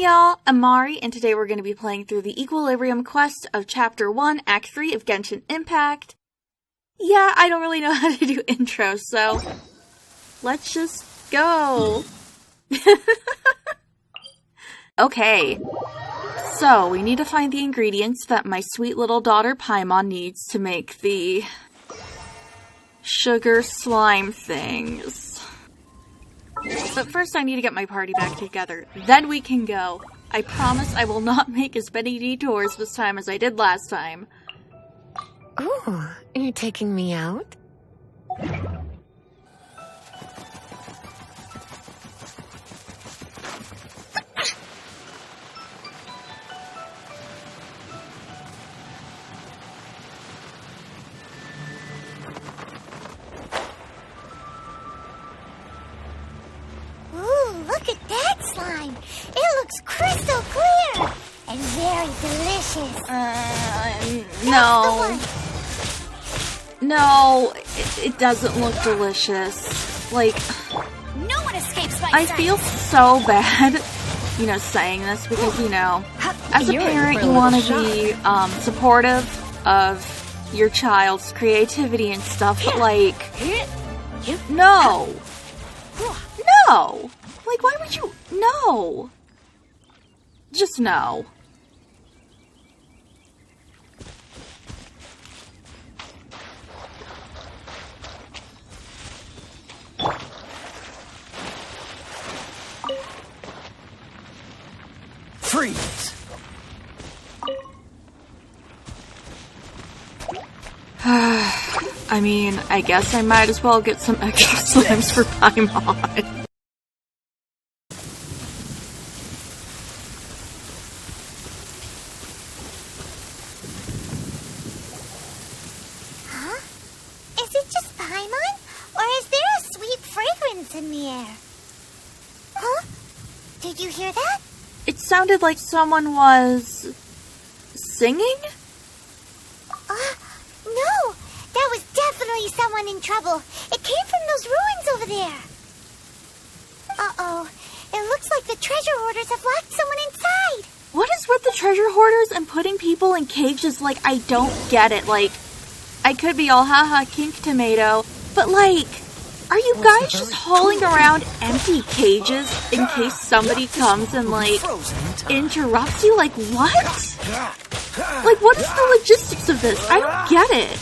y'all, I'm Mari, and today we're going to be playing through the Equilibrium quest of Chapter 1, Act 3 of Genshin Impact. Yeah, I don't really know how to do intros, so let's just go. Okay, so we need to find the ingredients that my sweet little daughter Paimon needs to make the sugar slime things. But first I need to get my party back together. Then we can go. I promise I will not make as many detours this time as I did last time. Ooh, you're taking me out? Look at that slime! It looks crystal clear! And very delicious. No. No, it doesn't look delicious. Like, No one escapes my I sight. feel so bad, saying this because, as a You're in parent, for a you little want to shock. be supportive of your child's creativity and stuff, but like, no. No! Like, why would you? No! Just no. Freeze! I mean, I guess I might as well get some extra slimes for Paimon. Is it just Paimon? Or is there a sweet fragrance in the air? Huh? Did you hear that? It sounded like someone was singing? No! That was definitely someone in trouble. It came from those ruins over there. Uh-oh. It looks like the treasure hoarders have locked someone inside. What is with the treasure hoarders and putting people in cages? Like, I don't get it. Like, I could be all haha kink tomato, but like, are you guys just hauling around empty cages in case somebody comes and like interrupts you? Like, what? Like, what is the logistics of this? I don't get it.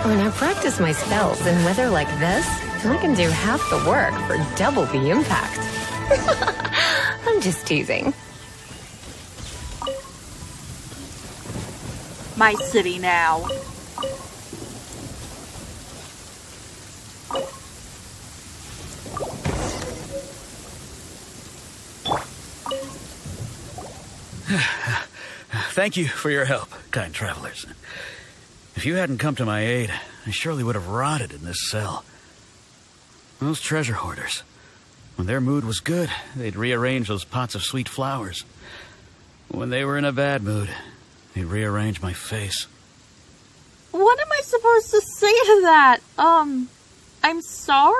When I practice my spells in weather like this, I can do half the work for double the impact. I'm just teasing. My city now. Thank you for your help, kind travelers. If you hadn't come to my aid, I surely would have rotted in this cell. Those treasure hoarders, when their mood was good, they'd rearrange those pots of sweet flowers. When they were in a bad mood, they'd rearrange my face. What am I supposed to say to that? I'm sorry?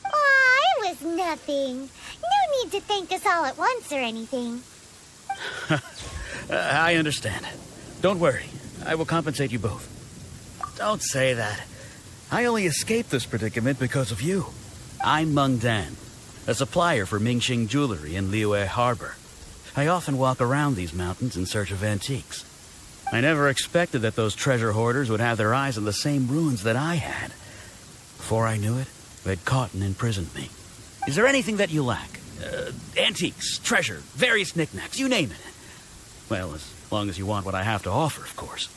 Aw, it was nothing. No need to thank us all at once or anything. I understand. Don't worry. I will compensate you both. Don't say that. I only escaped this predicament because of you. I'm Meng Dan, a supplier for Mingxing jewelry in Liyue Harbor. I often walk around these mountains in search of antiques. I never expected that those treasure hoarders would have their eyes on the same ruins that I had. Before I knew it, they'd caught and imprisoned me. Is there anything that you lack? Antiques, treasure, various knickknacks, you name it. Well, as long as you want what I have to offer, of course.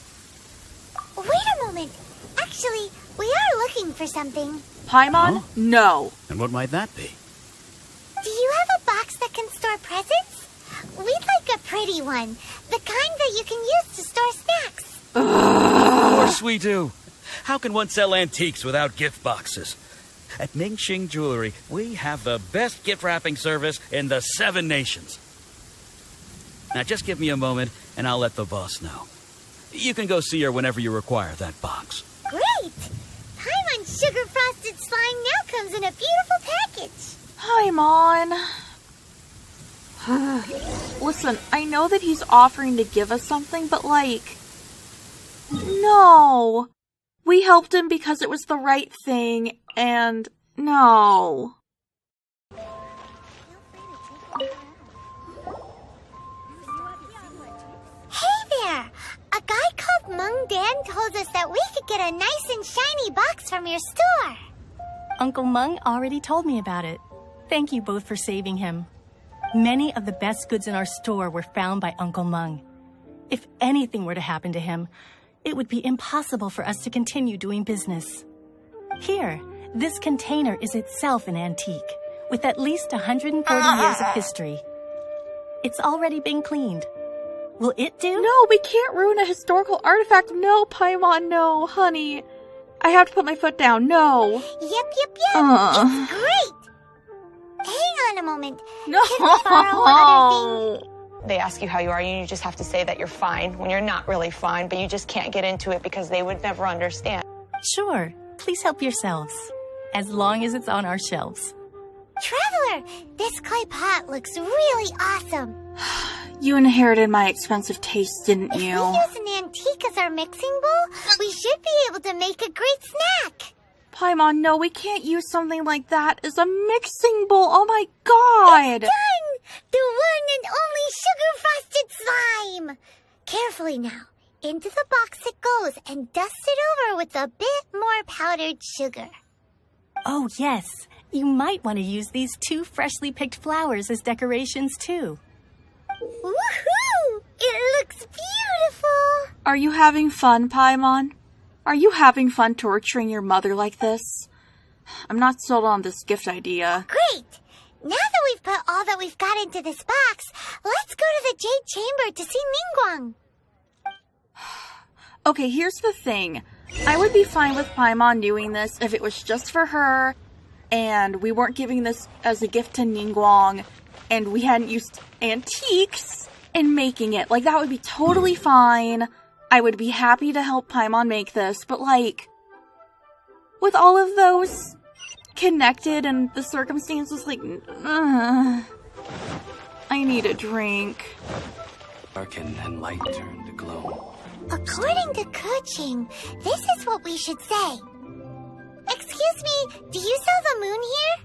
Wait a moment. Actually, we are looking for something. Paimon? Huh? No. And what might that be? Do you have a box that can store presents? We'd like a pretty one. The kind that you can use to store snacks. Of course we do. How can one sell antiques without gift boxes? At Mingxing Jewelry, we have the best gift wrapping service in the 7 nations. Now just give me a moment, and I'll let the boss know. You can go see her whenever you require that box. Great! Paimon's sugar frosted slime now comes in a beautiful package. Paimon. Listen, I know that he's offering to give us something, but like... No! We helped him because it was the right thing, and... No. Hey there! A guy called Mung Dan told us that we could get a nice and shiny box from your store. Uncle Mung already told me about it. Thank you both for saving him. Many of the best goods in our store were found by Uncle Mung. If anything were to happen to him, it would be impossible for us to continue doing business. Here, this container is itself an antique, with at least 140 years of history. It's already been cleaned. Will it do? No, we can't ruin a historical artifact. No, Paimon, no, honey. I have to put my foot down. No. Yep. It's great. Hang on a moment. No. Can we borrow other thing? They ask you how you are, and you just have to say that you're fine when you're not really fine, but you just can't get into it because they would never understand. Sure. Please help yourselves, as long as it's on our shelves. Traveler, this clay pot looks really awesome. You inherited my expensive taste, didn't If you? we use an antique as our mixing bowl, we should be able to make a great snack. Paimon, no, we can't use something like that as a mixing bowl. Oh my god! Done! The one and only sugar-frosted slime! Carefully now. Into the box it goes and dust it over with a bit more powdered sugar. Oh, yes. You might want to use these 2 freshly picked flowers as decorations, too. Woohoo! It looks beautiful! Are you having fun, Paimon? Are you having fun torturing your mother like this? I'm not sold on this gift idea. Great! Now that we've put all that we've got into this box, let's go to the Jade Chamber to see Ningguang. Okay, here's the thing. I would be fine with Paimon doing this if it was just for her, and we weren't giving this as a gift to Ningguang, and we hadn't used antiques in making it. Like, that would be totally fine. I would be happy to help Paimon make this, but like, with all of those connected and the circumstances, like, I need a drink. Darken and light turn to glow. According to Kuching, this is what we should say. Excuse me, do you sell the moon here?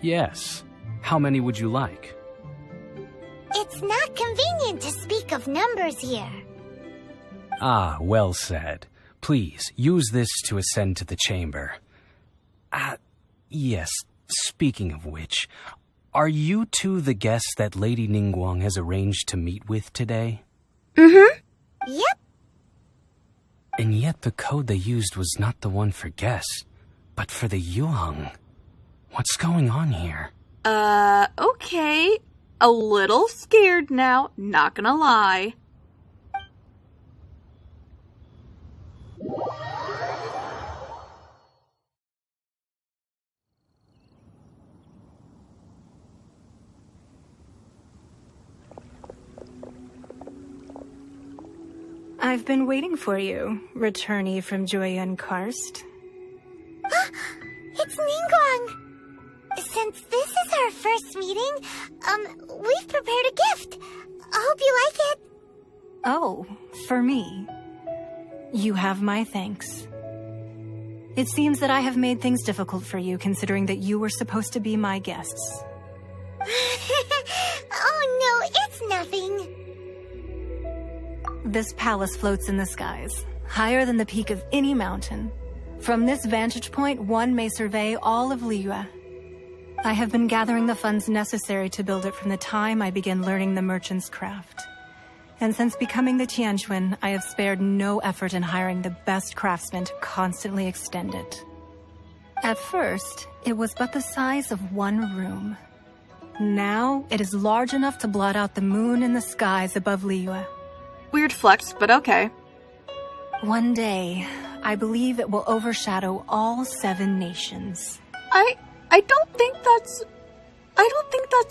Yes. How many would you like? It's not convenient to speak of numbers here. Ah, well said. Please, use this to ascend to the chamber. Yes, speaking of which, are you two the guests that Lady Ningguang has arranged to meet with today? Mm-hmm. Yep. And yet the code they used was not the one for guests, but for the Yuheng. What's going on here? Okay. A little scared now, not gonna lie. I've been waiting for you, returnee from Joyun Karst. It's Ningguang. Since this is our first meeting, we've prepared a gift. I hope you like it. Oh, for me. You have my thanks. It seems that I have made things difficult for you, considering that you were supposed to be my guests. Oh no, it's nothing. This palace floats in the skies, higher than the peak of any mountain. From this vantage point, one may survey all of Liyue. I have been gathering the funds necessary to build it from the time I began learning the merchant's craft. And since becoming the Tianquan, I have spared no effort in hiring the best craftsmen to constantly extend it. At first, it was but the size of one room. Now, it is large enough to blot out the moon in the skies above Liyue. Weird flex, but okay. One day, I believe it will overshadow all 7 nations. I don't think that's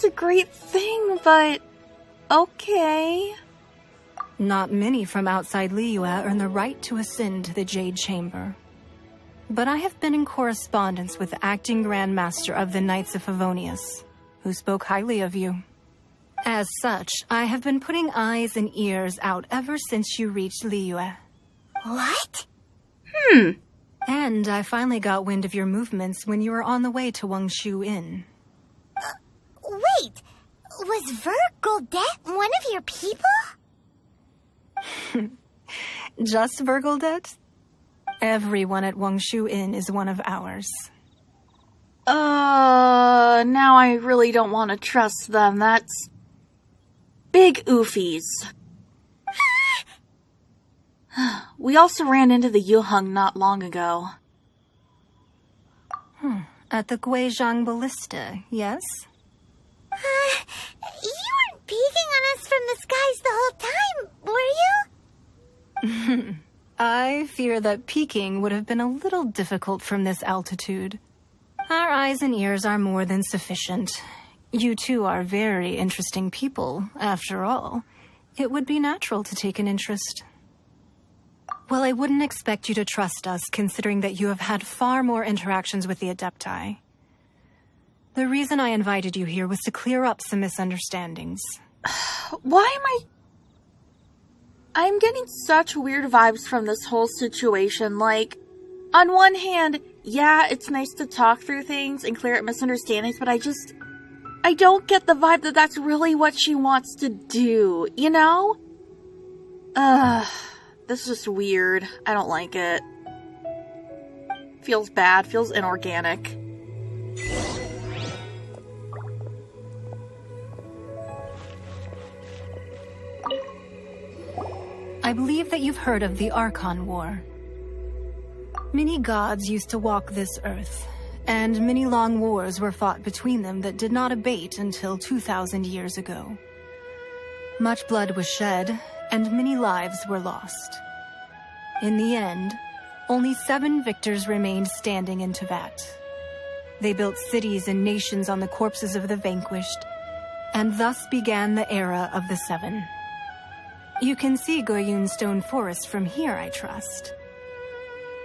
a great thing, but okay. Not many from outside Liyue earn the right to ascend to the Jade Chamber. but I have been in correspondence with the acting Grand Master of the Knights of Favonius, who spoke highly of you. As such, I have been putting eyes and ears out ever since you reached Liyue. What? And I finally got wind of your movements when you were on the way to Wangshu Inn. Wait, was Vergoldet one of your people? Just Vergoldet? Everyone at Wangshu Inn is one of ours. Now I really don't want to trust them. That's big oofies. We also ran into the Yuheng not long ago. At the Guizhang Ballista, yes? You weren't peeking on us from the skies the whole time, were you? I fear that peeking would have been a little difficult from this altitude. Our eyes and ears are more than sufficient. You two are very interesting people, after all. It would be natural to take an interest. Well, I wouldn't expect you to trust us, considering that you have had far more interactions with the Adepti. The reason I invited you here was to clear up some misunderstandings. Why am I'm getting such weird vibes from this whole situation. Like, on one hand, yeah, it's nice to talk through things and clear up misunderstandings, but I don't get the vibe that that's really what she wants to do, you know? This is just weird. I don't like it. Feels bad, feels inorganic. I believe that you've heard of the Archon War. Many gods used to walk this earth, and many long wars were fought between them that did not abate until 2,000 years ago. Much blood was shed, and many lives were lost. In the end, only 7 victors remained standing in Teyvat. They built cities and nations on the corpses of the vanquished, and thus began the era of the 7. You can see Goyun Stone Forest from here, I trust.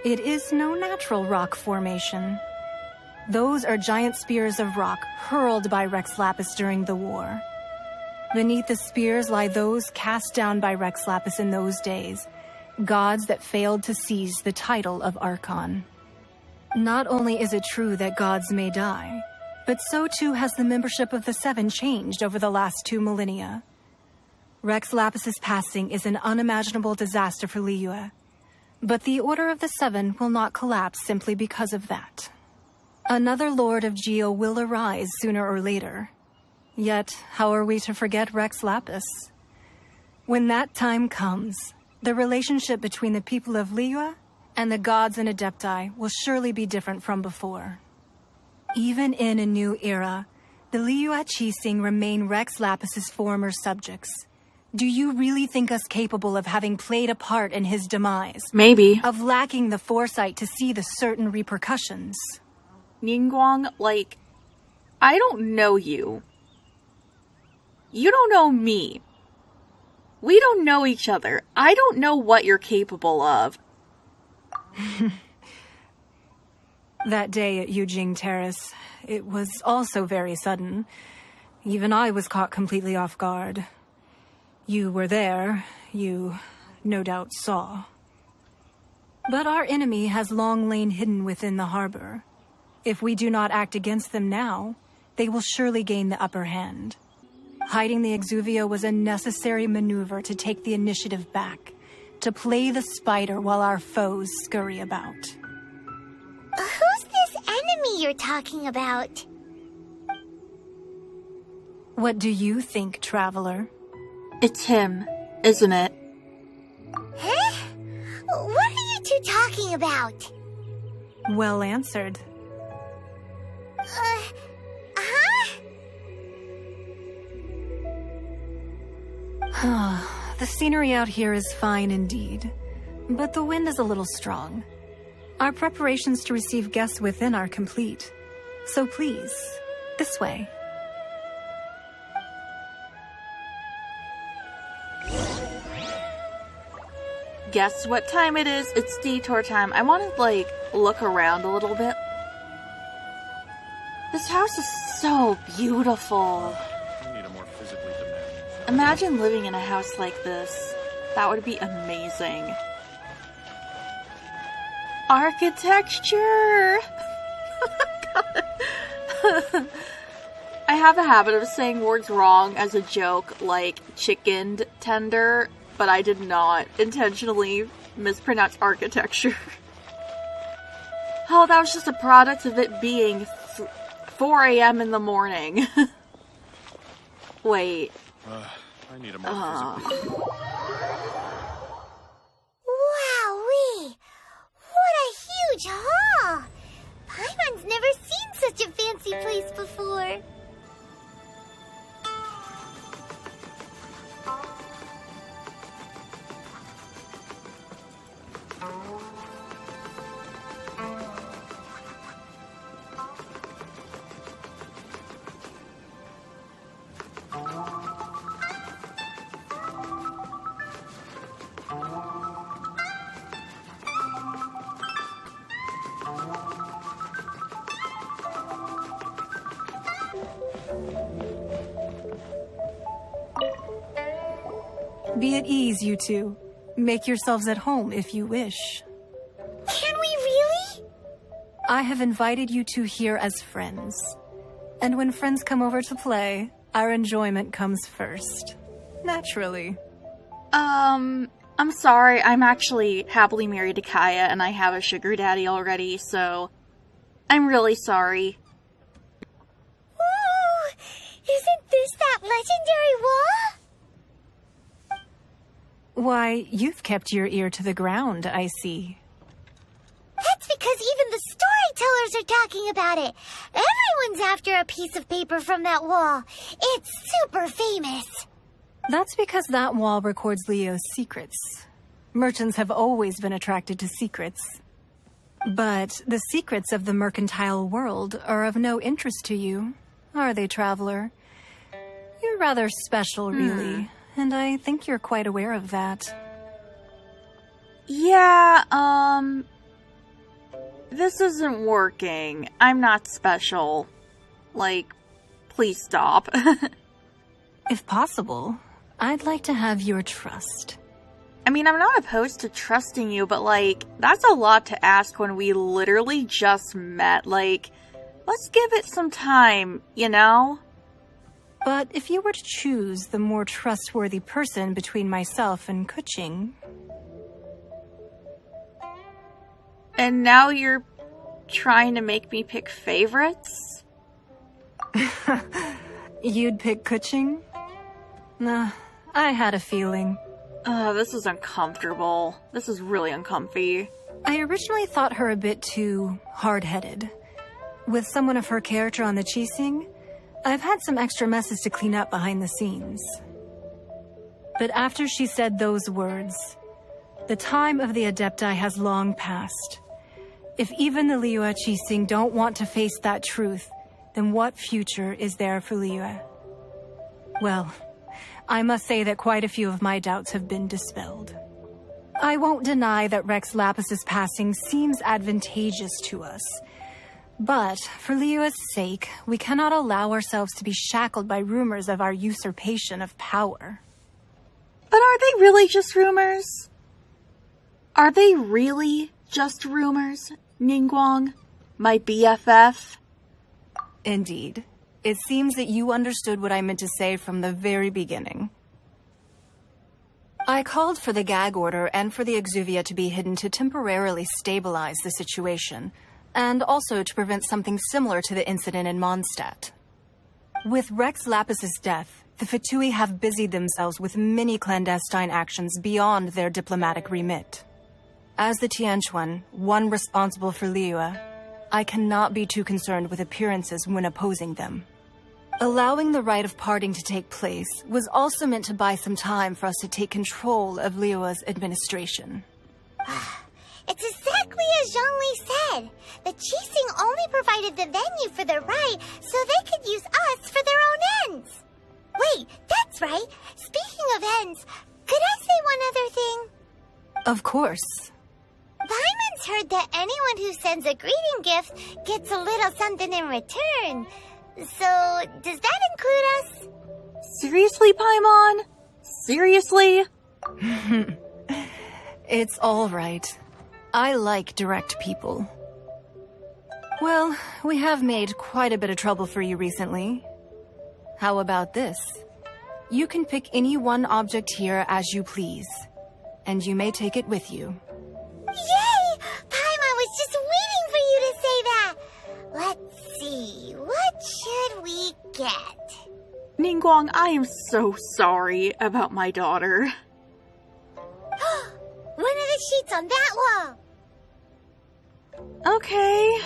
It is no natural rock formation. Those are giant spears of rock hurled by Rex Lapis during the war. Beneath the spears lie those cast down by Rex Lapis in those days, gods that failed to seize the title of Archon. Not only is it true that gods may die, but so too has the membership of the 7 changed over the last 2 millennia. Rex Lapis's passing is an unimaginable disaster for Liyue, but the Order of the 7 will not collapse simply because of that. Another Lord of Geo will arise sooner or later. Yet, how are we to forget Rex Lapis? When that time comes, the relationship between the people of Liyue and the gods and Adepti will surely be different from before. Even in a new era, the Liyue Qixing remain Rex Lapis's former subjects. Do you really think us capable of having played a part in his demise? Maybe. Of lacking the foresight to see the certain repercussions? Ningguang, like, I don't know you. You don't know me. We don't know each other. I don't know what you're capable of. That day at Yujing Terrace, it was also very sudden. Even I was caught completely off guard. You were there, you no doubt saw. But our enemy has long lain hidden within the harbor. If we do not act against them now, they will surely gain the upper hand. Hiding the Exuvio was a necessary maneuver to take the initiative back, to play the spider while our foes scurry about. Who's this enemy you're talking about? What do you think, traveler? It's him, isn't it? Huh? What are you two talking about? Well answered. The scenery out here is fine indeed, but the wind is a little strong. Our preparations to receive guests within are complete, so please, this way. guess what time it is? It's detour time. I want to, like, look around a little bit. This house is so beautiful. Imagine living in a house like this. That would be amazing. Architecture! I have a habit of saying words wrong as a joke, like chickened tender, but I did not intentionally mispronounce architecture. Oh, that was just a product of it being 4 a.m. in the morning. Wait. I need a more physical... Wowee! What a huge hall! Paimon's never seen such a fancy place before. Be at ease, you two. Make yourselves at home if you wish. Can we really? I have invited you two here as friends. And when friends come over to play, our enjoyment comes first. Naturally. I'm sorry, I'm actually happily married to Kaya and I have a sugar daddy already, so I'm really sorry. Ooh, isn't this that legendary wall? Why, you've kept your ear to the ground, I see. That's because even the storytellers are talking about it. Everyone's after a piece of paper from that wall. It's super famous. That's because that wall records Leo's secrets. Merchants have always been attracted to secrets. But the secrets of the mercantile world are of no interest to you, are they, traveler? You're rather special, really, and I think you're quite aware of that. Yeah, this isn't working. I'm not special. Like, please stop. If possible, I'd like to have your trust. I mean, I'm not opposed to trusting you, but like, that's a lot to ask when we literally just met. Like, let's give it some time, you know? But if you were to choose the more trustworthy person between myself and Kuching... And now you're trying to make me pick favorites? You'd pick Kuching? Nah, I had a feeling. This is uncomfortable. This is really uncomfy. I originally thought her a bit too hard-headed. With someone of her character on the Qixing, I've had some extra messes to clean up behind the scenes. But after she said those words, the time of the Adepti has long passed. If even the Liyue Qixing don't want to face that truth, then what future is there for Liyue? Well, I must say that quite a few of my doubts have been dispelled. I won't deny that Rex Lapis's passing seems advantageous to us. But, for Liyue's sake, we cannot allow ourselves to be shackled by rumors of our usurpation of power. But are they really just rumors? Are they really just rumors, Ningguang? My BFF? Indeed. It seems that you understood what I meant to say from the very beginning. I called for the gag order and for the Exuvia to be hidden to temporarily stabilize the situation, and also to prevent something similar to the incident in Mondstadt. With Rex Lapis's death, the Fatui have busied themselves with many clandestine actions beyond their diplomatic remit. As the Tianquan, one responsible for Liyue, I cannot be too concerned with appearances when opposing them. Allowing the rite of parting to take place was also meant to buy some time for us to take control of Liyue's administration. It's exactly as Zhongli said. The Qixing only provided the venue for the rite so they could use us for their own ends. Wait, that's right. Speaking of ends, could I say one other thing? Of course. Paimon's heard that anyone who sends a greeting gift gets a little something in return. So, does that include us? Seriously, Paimon? Seriously? It's all right. I like direct people. Well, we have made quite a bit of trouble for you recently. How about this? You can pick any one object here as you please, and you may take it with you. Yay! Paimon was just waiting for you to say that! Let's see, what should we get? Ningguang, I am so sorry about my daughter. One of the sheets on that wall! Okay,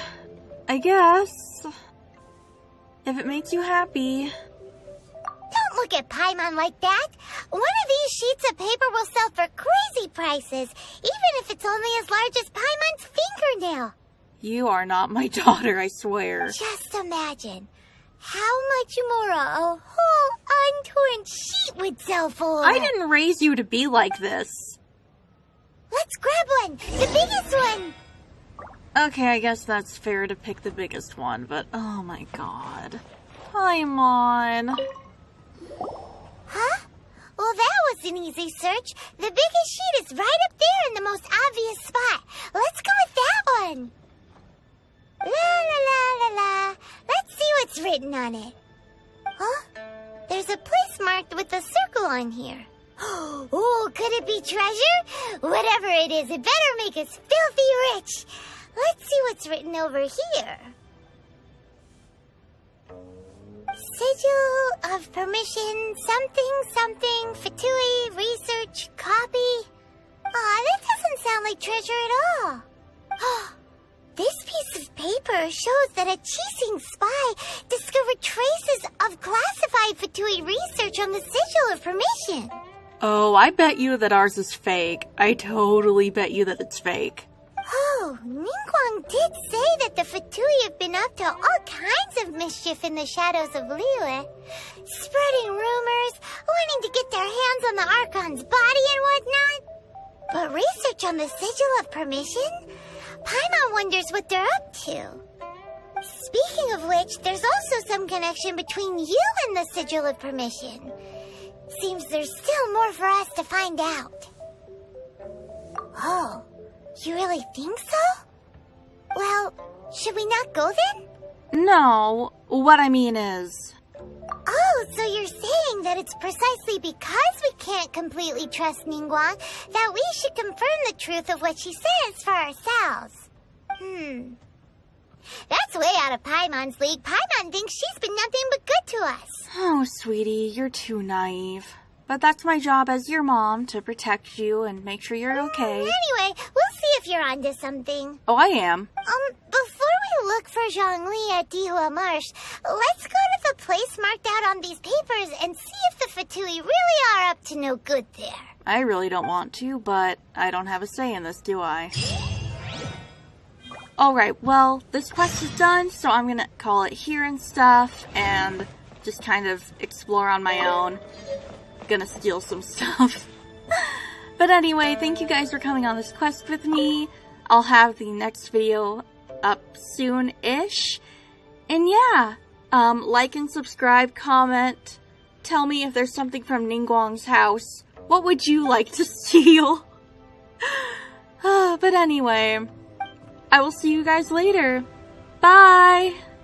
I guess. If it makes you happy. Don't look at Paimon like that! One of these sheets of paper will sell for crazy prices, even if it's only as large as Paimon's fingernail. You are not my daughter, I swear. Just imagine how much more a whole untorn sheet would sell for. I didn't raise you to be like this. Let's grab one! The biggest one! Okay, I guess that's fair to pick the biggest one, but oh my god. Paimon. Huh? Well, that was an easy search. The biggest sheet is right up there in the most obvious spot. Let's go with that one. La la la la la. Let's see what's written on it. Huh? There's a place marked with a circle on here. Oh, could it be treasure? Whatever it is, it better make us filthy rich. Let's see what's written over here. Sigil of permission, something, Fatui, research, copy. Aw, that doesn't sound like treasure at all. This piece of paper shows that a Qixing spy discovered traces of classified Fatui research on the Sigil of permission. Oh, I bet you that ours is fake. I totally bet you that it's fake. Oh, Ningguang did say that the Fatui have been up to all kinds of mischief in the shadows of Liyue. Spreading rumors, wanting to get their hands on the Archon's body and whatnot. But research on the Sigil of permission? Paimon wonders what they're up to. Speaking of which, there's also some connection between you and the Sigil of permission. Seems there's still more for us to find out. Oh. You really think so? Well, should we not go then? No, what I mean is... Oh, so you're saying that it's precisely because we can't completely trust Ningguang that we should confirm the truth of what she says for ourselves. That's way out of Paimon's league. Paimon thinks she's been nothing but good to us. Oh, sweetie, you're too naive. But that's my job as your mom, to protect you and make sure you're okay. Anyway, we'll see if you're onto something. Oh, I am. Before we look for Zhongli at Dihua Marsh, let's go to the place marked out on these papers and see if the Fatui really are up to no good there. I really don't want to, but I don't have a say in this, do I? Alright, well, this quest is done, so I'm gonna call it here and stuff, and just kind of explore on my own. Gonna steal some stuff. But anyway, thank you guys for coming on this quest with me. I'll have the next video up soon-ish. And yeah, like and subscribe, comment, tell me if there's something from Ningguang's house. What would you like to steal? But anyway, I will see you guys later. Bye!